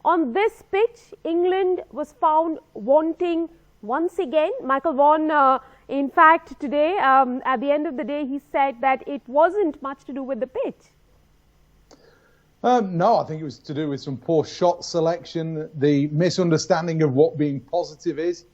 on this pitch, England was found wanting once again. Michael Vaughan, in fact, today, at the end of the day, he said that it wasn't much to do with the pitch. No, I think it was to do with some poor shot selection, the misunderstanding of what being positive is.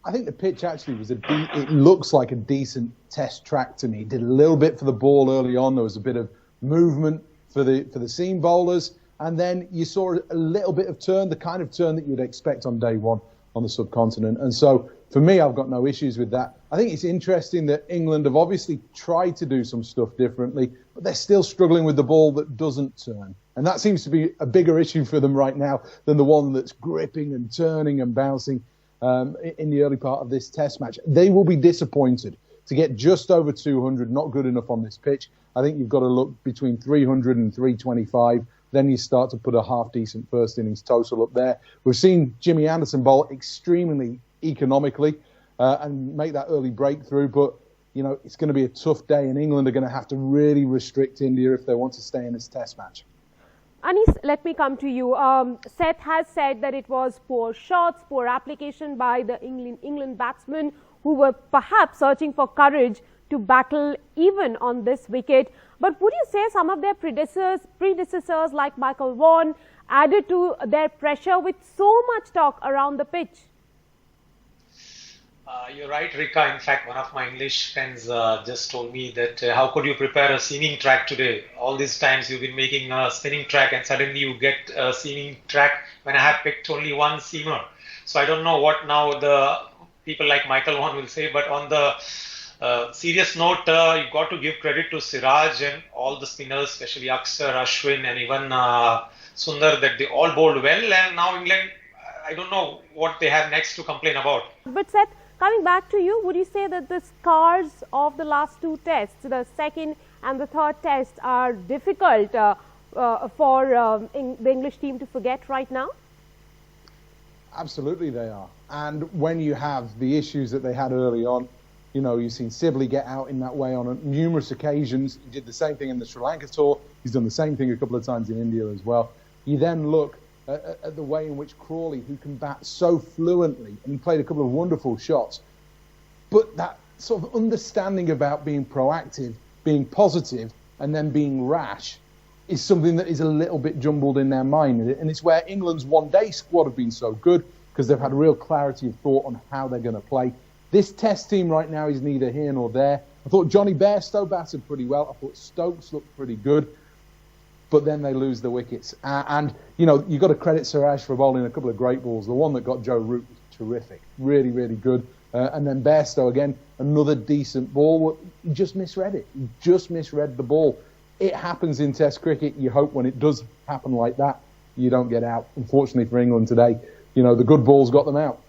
I think the pitch actually was it looks like a decent test track to me. It did a little bit for the ball early on. There was a bit of movement for the seam bowlers. And then you saw a little bit of turn, the kind of turn that you'd expect on day one on the subcontinent. And so for me, I've got no issues with that. I think it's interesting that England have obviously tried to do some stuff differently, but they're still struggling with the ball that doesn't turn. And that seems to be a bigger issue for them right now than the one that's gripping and turning and bouncing in the early part of this test match. They will be disappointed to get just over 200, not good enough on this pitch. I think you've got to look between 300 and 325. Then you start to put a half-decent first innings total up there. We've seen Jimmy Anderson bowl extremely economically and make that early breakthrough. But, you know, it's going to be a tough day, and England are going to have to really restrict India if they want to stay in this test match. Anis, let me come to you. Seth has said that it was poor shots, poor application by the England batsmen who were perhaps searching for courage to battle even on this wicket. But would you say some of their predecessors like Michael Vaughan added to their pressure with so much talk around the pitch? You're right, Rika. In fact, one of my English friends just told me that how could you prepare a seaming track today? All these times you've been making a spinning track and suddenly you get a seaming track when I have picked only one seamer. So I don't know what now the people like Michael Vaughan will say, but on the serious note, you've got to give credit to Siraj and all the spinners, especially Akshar, Ashwin and even Sundar, that they all bowled well. And now England, I don't know what they have next to complain about. But Seth, coming back to you, would you say that the scars of the last two tests, the second and the third test, are difficult for the English team to forget right now? Absolutely they are. And when you have the issues that they had early on, you know, you've seen Sibley get out in that way on numerous occasions. He did the same thing in the Sri Lanka tour. He's done the same thing a couple of times in India as well. You then look at the way in which Crawley, who can bat so fluently, and he played a couple of wonderful shots, but that sort of understanding about being proactive, being positive, and then being rash is something that is a little bit jumbled in their mind. And it's where England's one-day squad have been so good, because they've had a real clarity of thought on how they're going to play. This test team right now is neither here nor there. I thought Johnny Bairstow batted pretty well. I thought Stokes looked pretty good. But then they lose the wickets. And, you know, you've got to credit Siraj for bowling a couple of great balls. The one that got Joe Root was terrific. Really, really good. And then Bairstow, again, another decent ball. He just misread it. He just misread the ball. It happens in Test cricket. You hope when it does happen like that, you don't get out. Unfortunately for England today, you know, the good balls got them out.